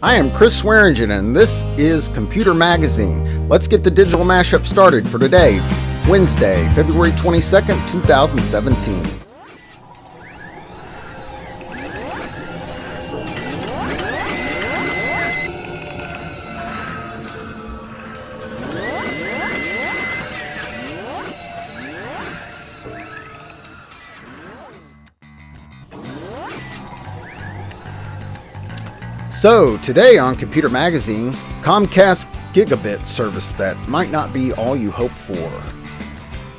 I am Chris Swearingin, and this is Computer Magazine. Let's get the digital mashup started for today, Wednesday, February 22nd, 2017. So, today on Computer Magazine, Comcast gigabit service that might not be all you hope for.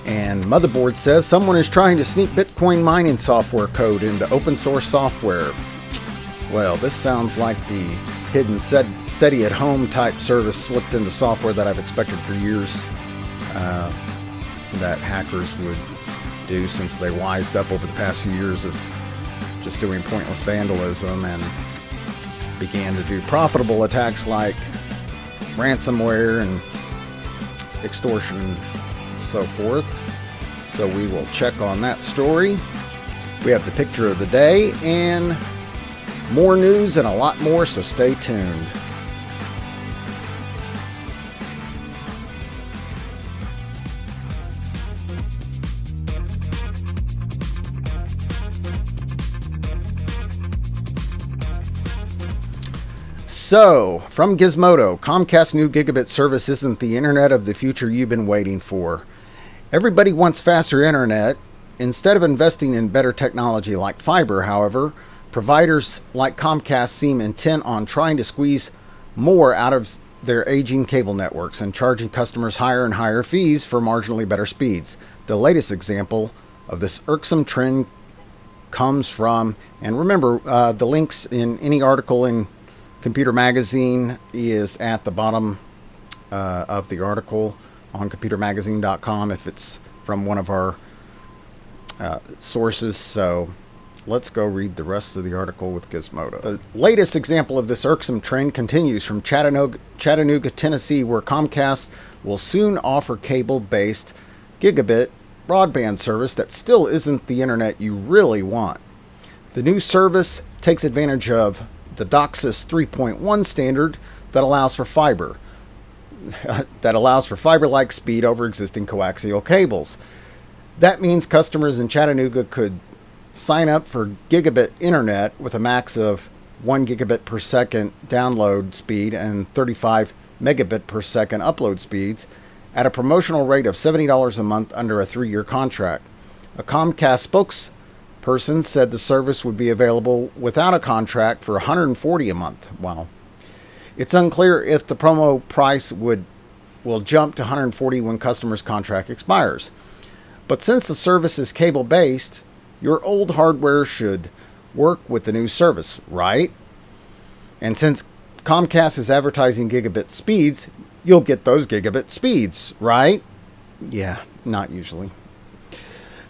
And Motherboard says someone is trying to sneak Bitcoin mining software code into open source software. Well, this sounds like the hidden SETI at home type service slipped into software that I've expected for years that hackers would do, since they wised up over the past few years of just doing pointless vandalism and began to do profitable attacks like ransomware and extortion and so forth. So we will check on that story. We have the picture of the day and more news and a lot more, so stay tuned. So, from Gizmodo, Comcast's new gigabit service isn't the internet of the future you've been waiting for. Everybody wants faster internet. Instead of investing in better technology like fiber, however, providers like Comcast seem intent on trying to squeeze more out of their aging cable networks and charging customers higher and higher fees for marginally better speeds. The latest example of this irksome trend comes from, and remember, the links in any article in Computer Magazine is at the bottom of the article on computermagazine.com if it's from one of our sources. So let's go read the rest of the article with Gizmodo. The latest example of this irksome trend continues from Chattanooga, Tennessee, where Comcast will soon offer cable-based gigabit broadband service that still isn't the internet you really want. The new service takes advantage of the DOCSIS 3.1 standard that allows for fiber-like speed over existing coaxial cables. That means customers in Chattanooga could sign up for gigabit internet with a max of 1 gigabit per second download speed and 35 megabit per second upload speeds at a promotional rate of $70 a month under a 3-year contract. A Comcast spokesperson said the service would be available without a contract for $140 a month. Wow. It's unclear if the promo price will jump to $140 when customers' contract expires. But since the service is cable-based, your old hardware should work with the new service, right? And since Comcast is advertising gigabit speeds, you'll get those gigabit speeds, right? Yeah, not usually.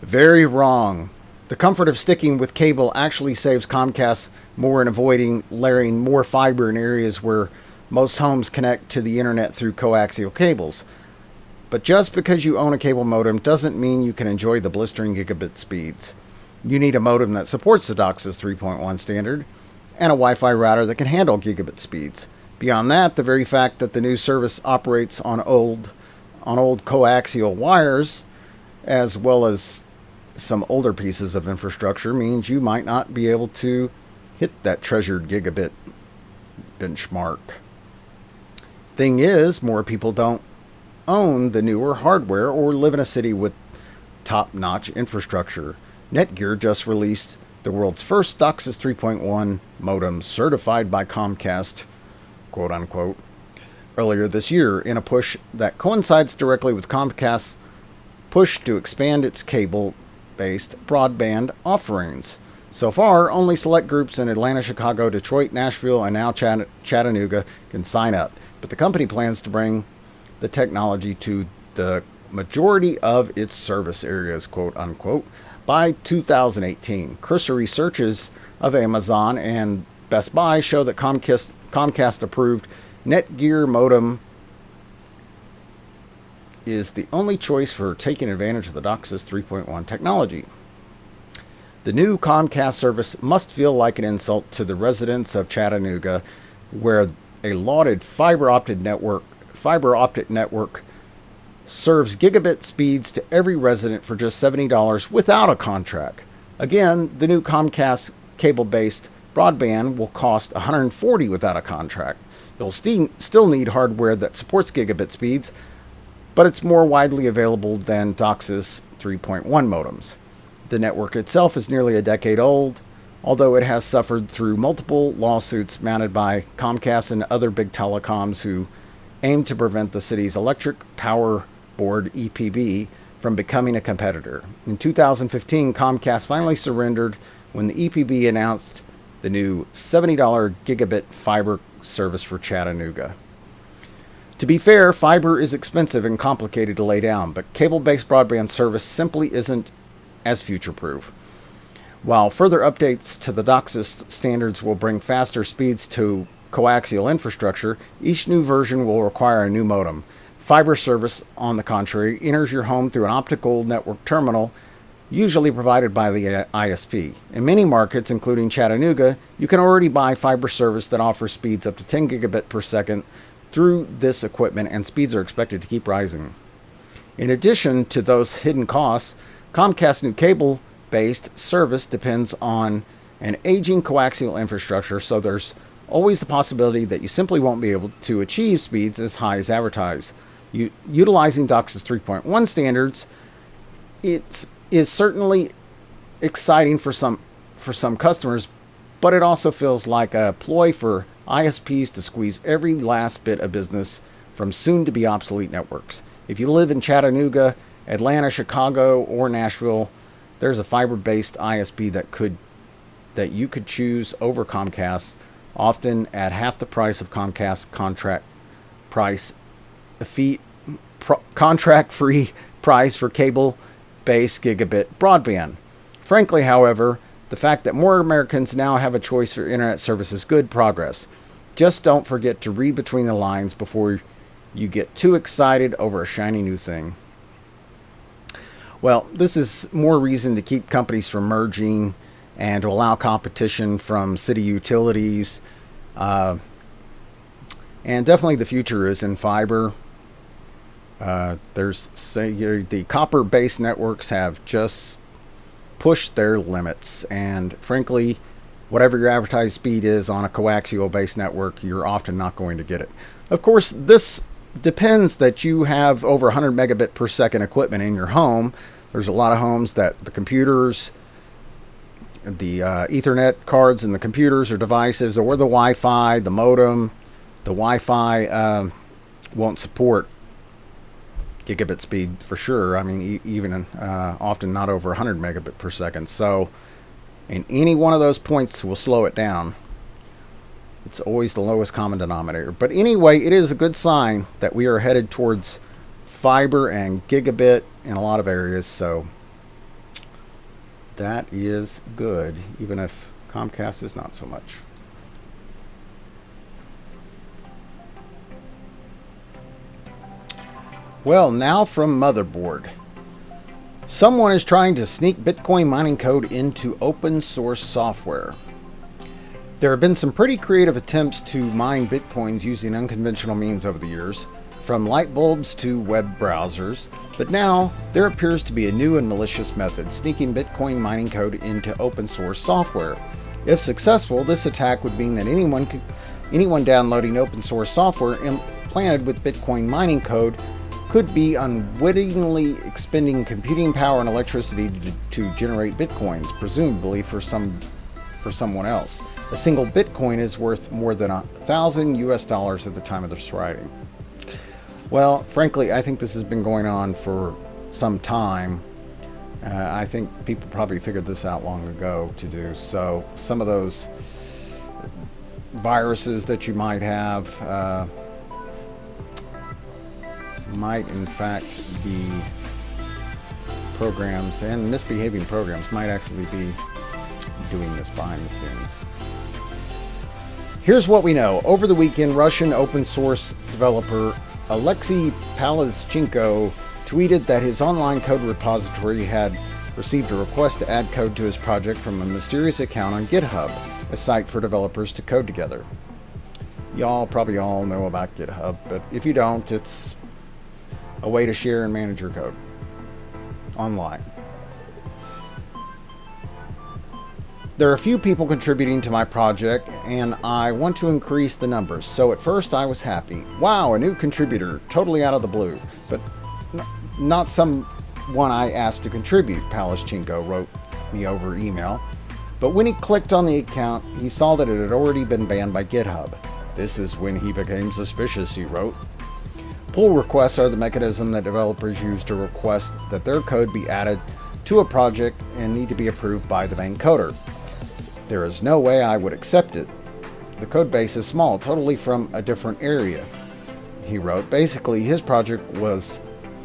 Very wrong. The comfort of sticking with cable actually saves Comcast more in avoiding layering more fiber in areas where most homes connect to the internet through coaxial cables. But just because you own a cable modem doesn't mean you can enjoy the blistering gigabit speeds. You need a modem that supports the DOCSIS 3.1 standard and a Wi-Fi router that can handle gigabit speeds. Beyond that, the very fact that the new service operates on old coaxial wires, as well as some older pieces of infrastructure, means you might not be able to hit that treasured gigabit benchmark. Thing is, more people don't own the newer hardware or live in a city with top-notch infrastructure. Netgear just released the world's first DOCSIS 3.1 modem certified by Comcast, quote unquote, earlier this year, in a push that coincides directly with Comcast's push to expand its cable-based broadband offerings. So far, only select groups in Atlanta, Chicago, Detroit, Nashville, and now Chattanooga can sign up. But the company plans to bring the technology to the majority of its service areas, quote unquote, by 2018. Cursory searches of Amazon and Best Buy show that Comcast approved Netgear modem is the only choice for taking advantage of the DOCSIS 3.1 technology. The new Comcast service must feel like an insult to the residents of Chattanooga where a lauded fiber optic network serves gigabit speeds to every resident for just $70 without a contract. Again, the new Comcast cable-based broadband will cost $140 without a contract. You'll still need hardware that supports gigabit speeds, but it's more widely available than DOCSIS 3.1 modems. The network itself is nearly a decade old, although it has suffered through multiple lawsuits mounted by Comcast and other big telecoms who aim to prevent the city's Electric Power Board, EPB, from becoming a competitor. In 2015, Comcast finally surrendered when the EPB announced the new $70 gigabit fiber service for Chattanooga. To be fair, fiber is expensive and complicated to lay down, but cable-based broadband service simply isn't as future-proof. While further updates to the DOCSIS standards will bring faster speeds to coaxial infrastructure, each new version will require a new modem. Fiber service, on the contrary, enters your home through an optical network terminal, usually provided by the ISP. In many markets, including Chattanooga, you can already buy fiber service that offers speeds up to 10 gigabit per second through this equipment, and speeds are expected to keep rising. In addition to those hidden costs, Comcast's new cable-based service depends on an aging coaxial infrastructure, so there's always the possibility that you simply won't be able to achieve speeds as high as advertised. Utilizing DOCSIS 3.1 standards, it is certainly exciting for some customers, but it also feels like a ploy for ISPs to squeeze every last bit of business from soon-to-be obsolete networks. If you live in Chattanooga, Atlanta, Chicago, or Nashville, there's a fiber-based ISP that you could choose over Comcast, often at half the price of Comcast's contract-free price for cable-based gigabit broadband. Frankly, however, the fact that more Americans now have a choice for internet service is good progress. Just don't forget to read between the lines before you get too excited over a shiny new thing. Well, this is more reason to keep companies from merging and to allow competition from city utilities. And definitely the future is in fiber. The copper-based networks have just pushed their limits, and frankly, whatever your advertised speed is on a coaxial-based network, you're often not going to get it. Of course, this depends that you have over 100 megabit per second equipment in your home. There's a lot of homes that the computers, the Ethernet cards in the computers or devices, or the Wi-Fi, the modem, the Wi-Fi won't support gigabit speed for sure. I mean, even often not over 100 megabit per second. So, and any one of those points will slow it down. It's always the lowest common denominator. But anyway, it is a good sign that we are headed towards fiber and gigabit in a lot of areas. So that is good, even if Comcast is not so much. Well, now from Motherboard. Someone is trying to sneak Bitcoin mining code into open source software. There have been some pretty creative attempts to mine Bitcoins using unconventional means over the years, from light bulbs to web browsers, but now there appears to be a new and malicious method, sneaking Bitcoin mining code into open source software. If successful, this attack would mean that anyone downloading open source software implanted with Bitcoin mining code could be unwittingly expending computing power and electricity to generate Bitcoins, presumably for someone else. A single Bitcoin is worth more than $1,000 at the time of this writing. Well, frankly, I think this has been going on for some time. I think people probably figured this out long ago to do. So some of those viruses that you might have might in fact be programs, and misbehaving programs might actually be doing this behind the scenes. Here's what we know. Over the weekend, Russian open source developer Alexei Palaschenko tweeted that his online code repository had received a request to add code to his project from a mysterious account on GitHub, a site for developers to code together. Y'all probably all know about GitHub, but if you don't, it's a way to share and manage your code online. There are a few people contributing to my project, and I want to increase the numbers. So at first I was happy. Wow, a new contributor, totally out of the blue. But not someone I asked to contribute, Palashchenko wrote me over email. But when he clicked on the account, he saw that it had already been banned by GitHub. This is when he became suspicious, he wrote. Pull requests are the mechanism that developers use to request that their code be added to a project and need to be approved by the main coder. There is no way I would accept it. The code base is small, totally from a different area, he wrote. Basically, his project was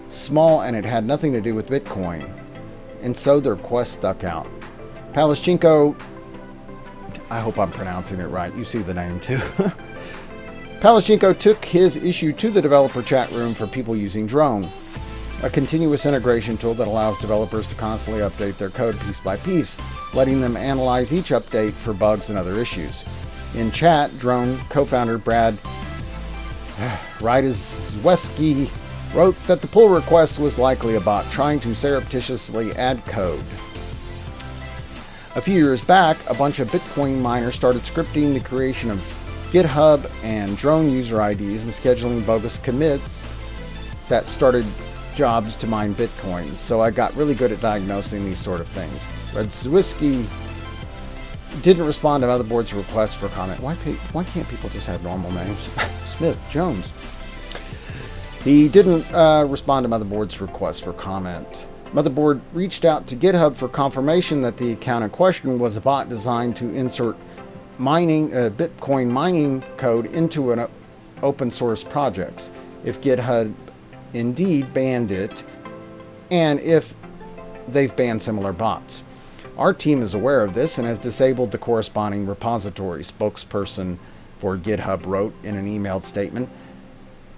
small and it had nothing to do with Bitcoin, and so the request stuck out. Palashchenko, I hope I'm pronouncing it right, you see the name too. Palashchenko took his issue to the developer chat room for people using Drone, a continuous integration tool that allows developers to constantly update their code piece by piece, letting them analyze each update for bugs and other issues. In chat, Drone co-founder Brad Rydaszewski wrote that the pull request was likely a bot trying to surreptitiously add code. A few years back, a bunch of Bitcoin miners started scripting the creation of GitHub and Drone user IDs and scheduling bogus commits that started jobs to mine Bitcoin. So I got really good at diagnosing these sort of things. Rydaszewski didn't respond to Motherboard's request for comment. Why can't people just have normal names? Smith, Jones. He didn't respond to Motherboard's request for comment. Motherboard reached out to GitHub for confirmation that the account in question was a bot designed to insert Bitcoin mining code into an open source projects. If GitHub indeed banned it, and if they've banned similar bots. Our team is aware of this and has disabled the corresponding repository, spokesperson for GitHub wrote in an emailed statement.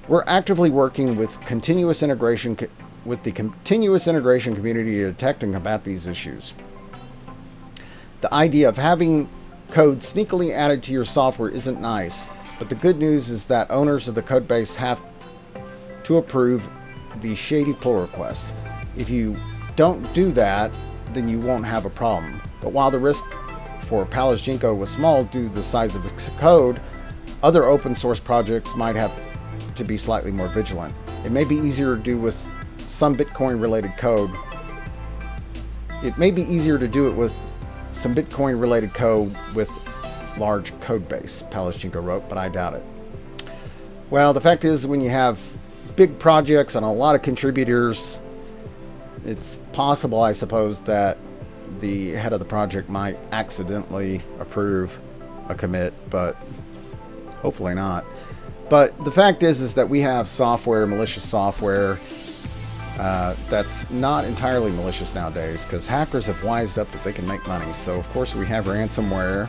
We're actively working with the continuous integration community to detect and combat these issues. The idea of having code sneakily added to your software isn't nice, but the good news is that owners of the codebase have to approve the shady pull requests. If you don't do that, then you won't have a problem. But while the risk for Palashchenko was small due to the size of its code, other open source projects might have to be slightly more vigilant. It may be easier to do with some Bitcoin related code. It may be easier to do it with some Bitcoin related code with large code base, Palashchenko wrote, but I doubt it. Well, the fact is, when you have big projects and a lot of contributors, it's possible, I suppose, that the head of the project might accidentally approve a commit, but hopefully not. But the fact is that we have software, malicious software, that's not entirely malicious nowadays, because hackers have wised up that they can make money. So of course we have ransomware,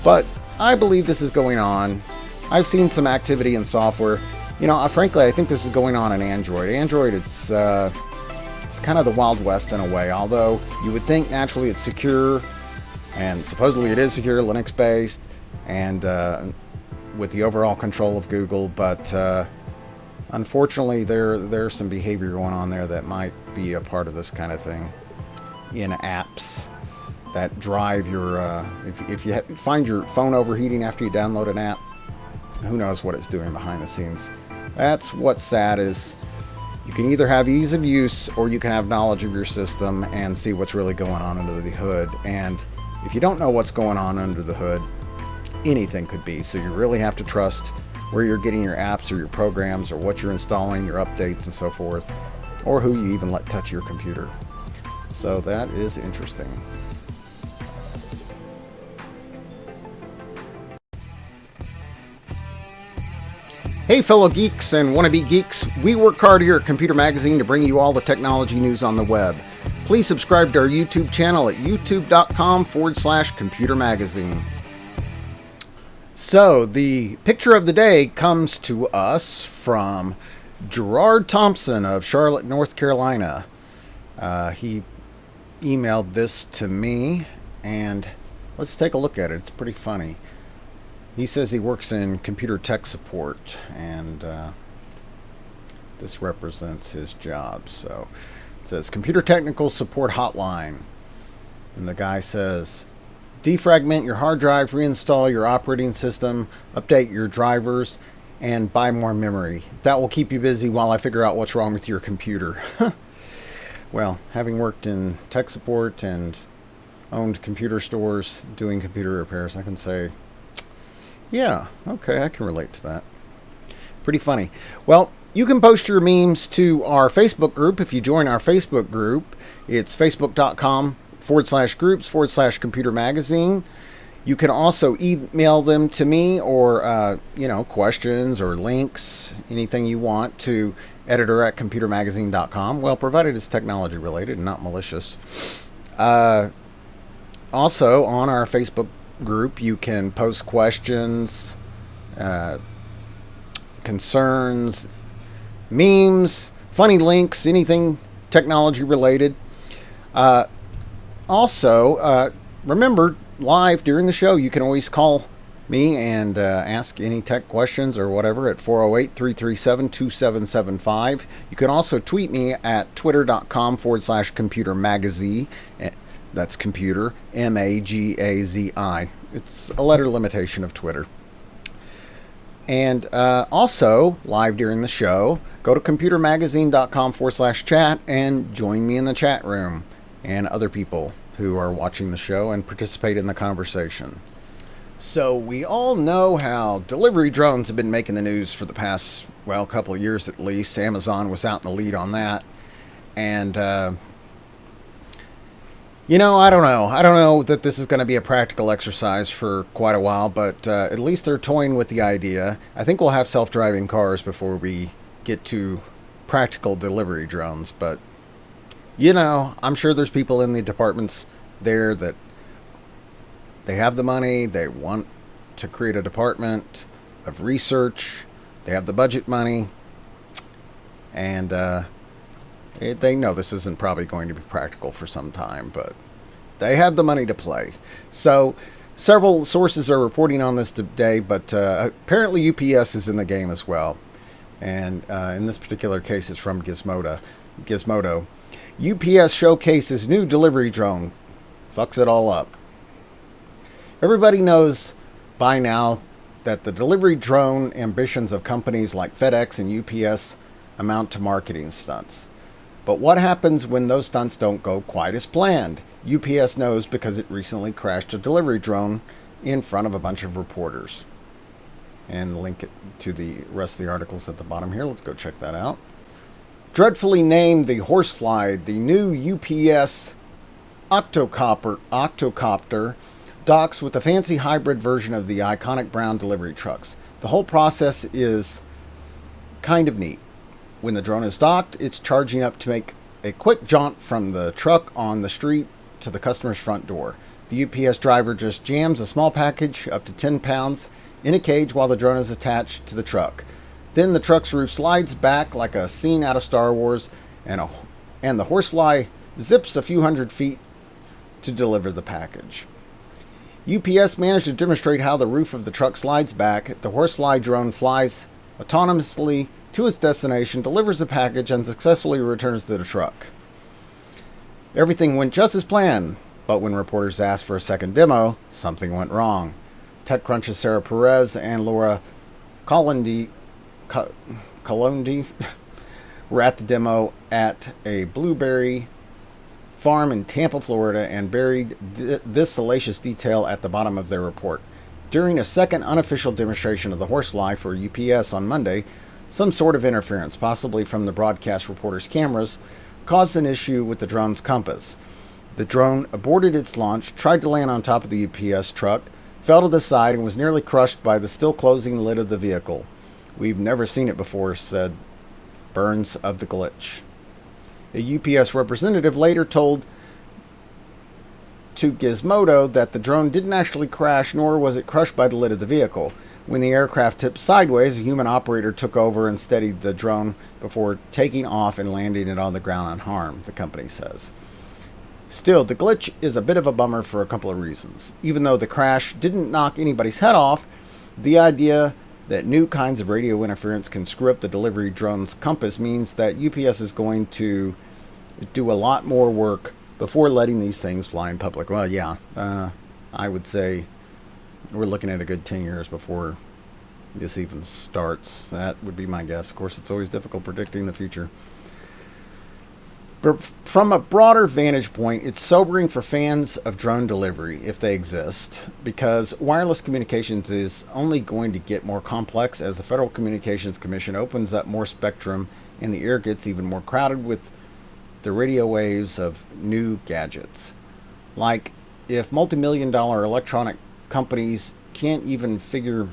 but I believe this is going on. I've seen some activity in software. You know, frankly, I think this is going on in Android. Android, it's kind of the Wild West in a way, although you would think naturally it's secure, and supposedly it is secure, Linux-based, and with the overall control of Google, but unfortunately there's some behavior going on there that might be a part of this kind of thing in apps that drive your, if you find your phone overheating after you download an app, who knows what it's doing behind the scenes. That's what's sad, is you can either have ease of use or you can have knowledge of your system and see what's really going on under the hood. And if you don't know what's going on under the hood, anything could be. So you really have to trust where you're getting your apps or your programs or what you're installing, your updates and so forth, or who you even let touch your computer. So that is interesting. Hey fellow geeks and wannabe geeks, we work hard here at Computer Magazine to bring you all the technology news on the web. Please subscribe to our YouTube channel at youtube.com/Computer Magazine. So the picture of the day comes to us from Gerard Thompson of Charlotte, North Carolina. He emailed this to me, and let's take a look at it. It's pretty funny. He says he works in computer tech support, and this represents his job. So it says Computer Technical Support Hotline. And the guy says, defragment your hard drive, reinstall your operating system, update your drivers, and buy more memory. That will keep you busy while I figure out what's wrong with your computer. Well, having worked in tech support and owned computer stores doing computer repairs, I can say, yeah, okay, I can relate to that. Pretty funny. Well, you can post your memes to our Facebook group if you join our Facebook group. It's facebook.com/groups/computer magazine. You can also email them to me or, questions or links, anything you want, to editor@computermagazine.com. Well, provided it's technology related and not malicious. Also, on our Facebook group, you can post questions, concerns, memes, funny links, anything technology related. Also, remember, live during the show, you can always call me and ask any tech questions or whatever at 408-337-2775. You can also tweet me at twitter.com/computer magazi. That's computer, MAGAZI. It's a letter limitation of Twitter. And also, live during the show, go to computermagazine.com/chat and join me in the chat room and other people who are watching the show and participate in the conversation. So we all know how delivery drones have been making the news for the past, couple of years at least. Amazon was out in the lead on that. And, I don't know. I don't know that this is going to be a practical exercise for quite a while, but at least they're toying with the idea. I think we'll have self-driving cars before we get to practical delivery drones, but I'm sure there's people in the departments there that they have the money, they want to create a department of research, they have the budget money, and they know this isn't probably going to be practical for some time, but they have the money to play. So several sources are reporting on this today, but apparently UPS is in the game as well. And in this particular case, it's from Gizmodo. UPS showcases new delivery drone. Fucks it all up. Everybody knows by now that the delivery drone ambitions of companies like FedEx and UPS amount to marketing stunts. But what happens when those stunts don't go quite as planned? UPS knows because it recently crashed a delivery drone in front of a bunch of reporters. And link it to the rest of the articles at the bottom here. Let's go check that out. Dreadfully named the Horsefly, the new UPS octocopter docks with a fancy hybrid version of the iconic brown delivery trucks. The whole process is kind of neat. When the drone is docked, it's charging up to make a quick jaunt from the truck on the street to the customer's front door. The UPS driver just jams a small package up to 10 pounds in a cage while the drone is attached to the truck. Then the truck's roof slides back like a scene out of Star Wars, and the Horsefly zips a few hundred feet to deliver the package. UPS managed to demonstrate how the roof of the truck slides back. The Horsefly drone flies autonomously to its destination, delivers the package, and successfully returns to the truck. Everything went just as planned, but when reporters asked for a second demo, something went wrong. TechCrunch's Sarah Perez and Laura Colondi were at the demo at a blueberry farm in Tampa, Florida, and buried this salacious detail at the bottom of their report. During a second unofficial demonstration of the Horsefly for UPS on Monday, some sort of interference, possibly from the broadcast reporter's cameras, caused an issue with the drone's compass. The drone aborted its launch, tried to land on top of the UPS truck, fell to the side, and was nearly crushed by the still closing lid of the vehicle. "We've never seen it before," said Burns of the glitch. A UPS representative later told to Gizmodo that the drone didn't actually crash, nor was it crushed by the lid of the vehicle. When the aircraft tipped sideways, a human operator took over and steadied the drone before taking off and landing it on the ground unharmed, the company says. Still, the glitch is a bit of a bummer for a couple of reasons. Even though the crash didn't knock anybody's head off, The idea that new kinds of radio interference can screw up the delivery drone's compass means that UPS is going to do a lot more work before letting these things fly in public. Well, yeah, I would say we're looking at a good 10 years before this even starts. That would be my guess. Of course, it's always difficult predicting the future. But from a broader vantage point, it's sobering for fans of drone delivery, if they exist, because wireless communications is only going to get more complex as the Federal Communications Commission opens up more spectrum and the air gets even more crowded with the radio waves of new gadgets. Like, if multi-million-dollar electronic companies can't even figure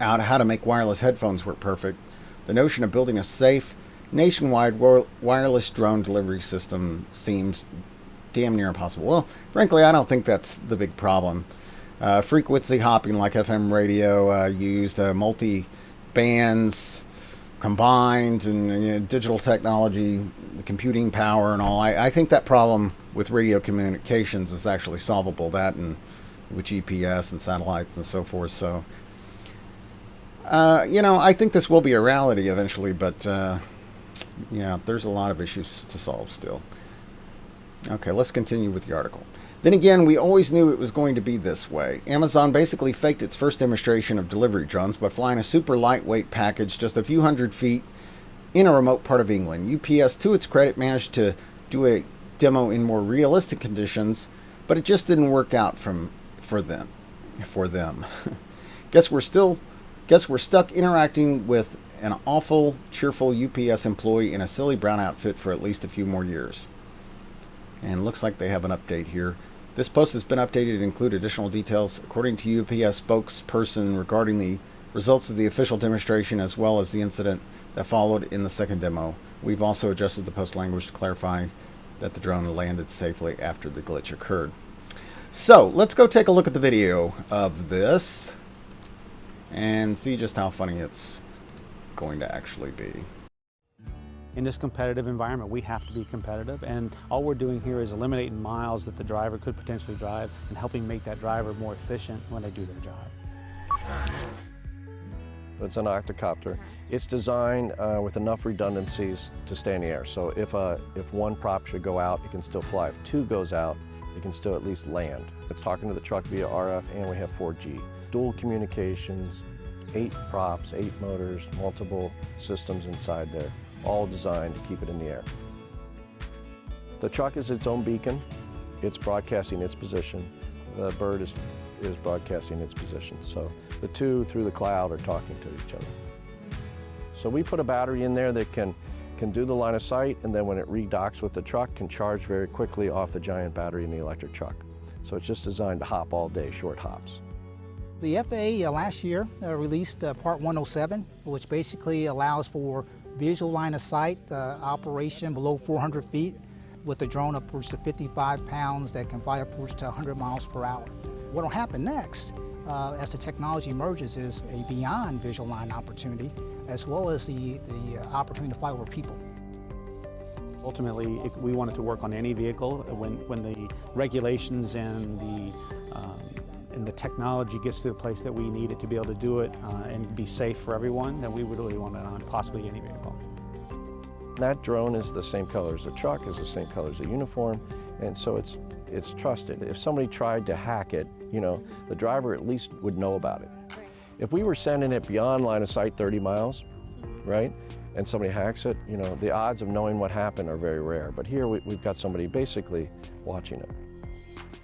out how to make wireless headphones work perfect, the notion of building a safe, nationwide wireless drone delivery system seems damn near impossible. Well, frankly, I don't think that's the big problem. Frequency hopping like FM radio used multi-bands combined and digital technology, the computing power and all. I think that problem with radio communications is actually solvable, that and with GPS and satellites and so forth. So, I think this will be a reality eventually, but there's a lot of issues to solve still. Okay, let's continue with the article. Then again, we always knew it was going to be this way. Amazon basically faked its first demonstration of delivery drones by flying a super lightweight package just a few hundred feet in a remote part of England. UPS, to its credit, managed to do a demo in more realistic conditions, but it just didn't work out for them. Guess we're stuck interacting with an awful, cheerful UPS employee in a silly brown outfit for at least a few more years. And looks like they have an update here. This post has been updated to include additional details, according to UPS spokesperson, regarding the results of the official demonstration as well as the incident that followed in the second demo. We've also adjusted the post language to clarify that the drone landed safely after the glitch occurred. So, let's go take a look at the video of this and see just how funny it's going to actually be. In this competitive environment, we have to be competitive, and all we're doing here is eliminating miles that the driver could potentially drive and helping make that driver more efficient when they do their job. It's an octocopter. It's designed with enough redundancies to stay in the air. So if one prop should go out, it can still fly. If two goes out, it can still at least land. It's talking to the truck via RF, and we have 4G. Dual communications, 8 props, 8 motors, multiple systems inside there, all designed to keep it in the air. The truck is its own beacon. It's broadcasting its position. The bird is broadcasting its position. So the two through the cloud are talking to each other. So we put a battery in there that can do the line of sight, and then when it redocks with the truck, can charge very quickly off the giant battery in the electric truck. So it's just designed to hop all day, short hops. The FAA last year released Part 107, which basically allows for visual line of sight operation below 400 feet with the drone upwards to 55 pounds that can fly upwards to 100 miles per hour. What will happen next as the technology emerges is a beyond visual line opportunity, as well as the opportunity to fly over people. Ultimately, we want it to work on any vehicle. When the regulations and the technology gets to the place that we need it to be able to do it and be safe for everyone, then we would really want it on possibly any vehicle. That drone is the same color as the truck, is the same color as the uniform, and so it's trusted. If somebody tried to hack it, the driver at least would know about it. If we were sending it beyond line of sight 30 miles, right, and somebody hacks it, the odds of knowing what happened are very rare. But here we've got somebody basically watching it.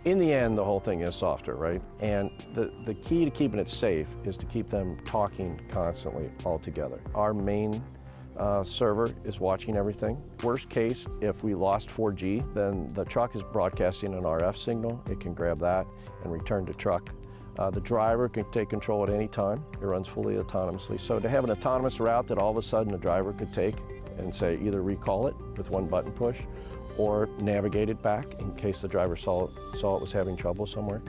In the end, the whole thing is software, right? And the key to keeping it safe is to keep them talking constantly all together. Our main server is watching everything. Worst case, if we lost 4G, then the truck is broadcasting an RF signal. It can grab that and return to truck. The driver can take control at any time. It runs fully autonomously. So to have an autonomous route that all of a sudden the driver could take and say either recall it with one button push or navigate it back in case the driver saw it was having trouble somewhere.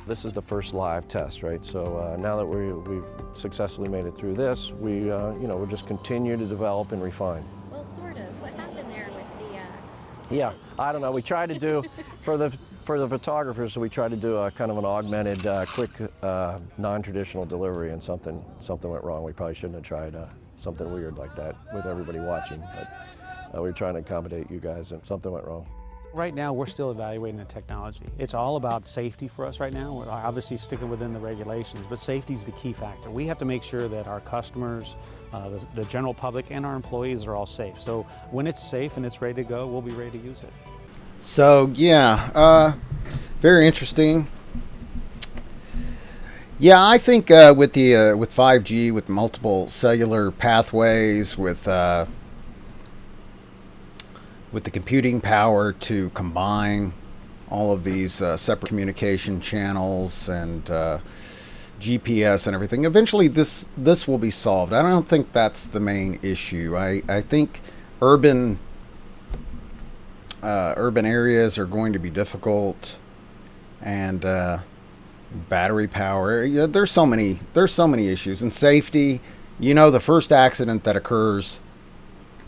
This is the first live test, right? So now that we've successfully made it through this, we'll just continue to develop and refine. Well, sort of. What happened there with the... Yeah, I don't know. We tried to do, for for the photographers, we try to do a kind of an augmented, quick, non-traditional delivery, and something went wrong. We probably shouldn't have tried something weird like that with everybody watching, but we were trying to accommodate you guys, and something went wrong. Right now, we're still evaluating the technology. It's all about safety for us right now. We're obviously sticking within the regulations, but safety is the key factor. We have to make sure that our customers, the general public, and our employees are all safe. So when it's safe and it's ready to go, we'll be ready to use it. So yeah, very interesting. Yeah, I think with 5G, with multiple cellular pathways, with the computing power to combine all of these separate communication channels and GPS and everything, eventually this will be solved. I don't think that's the main issue. I think urban areas are going to be difficult, and battery power. Yeah, there's so many issues, and safety. You know, the first accident that occurs,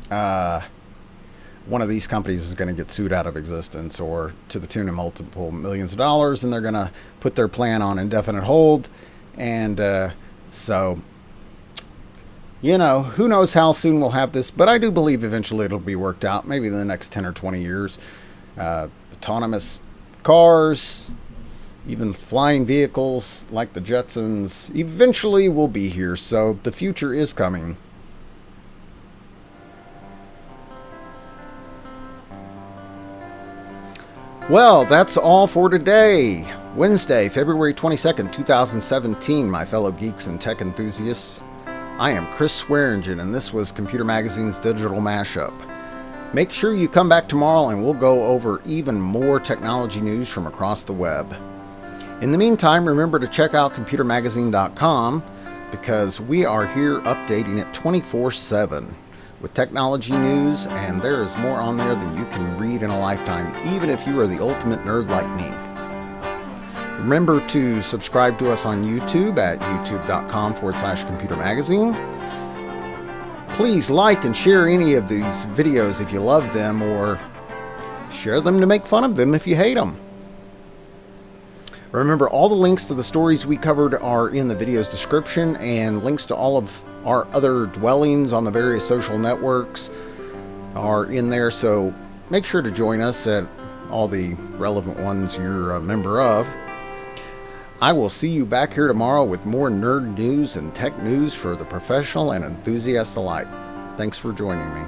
one of these companies is going to get sued out of existence, or to the tune of multiple millions of dollars, and they're going to put their plan on indefinite hold. And so, you know, who knows how soon we'll have this, but I do believe eventually it'll be worked out, maybe in the next 10 or 20 years. Autonomous cars, even flying vehicles like the Jetsons, eventually will be here, so the future is coming. Well, that's all for today. Wednesday, February 22nd, 2017, my fellow geeks and tech enthusiasts. I am Chris Swearingin, and this was Computer Magazine's Digital Mashup. Make sure you come back tomorrow and we'll go over even more technology news from across the web. In the meantime, remember to check out computermagazine.com, because we are here updating it 24/7. With technology news, and there is more on there than you can read in a lifetime, even if you are the ultimate nerd like me. Remember to subscribe to us on YouTube at youtube.com/computermagazine. Please like and share any of these videos if you love them, or share them to make fun of them if you hate them. Remember, all the links to the stories we covered are in the video's description, and links to all of our other dwellings on the various social networks are in there, so make sure to join us at all the relevant ones you're a member of. I will see you back here tomorrow with more nerd news and tech news for the professional and enthusiast alike. Thanks for joining me.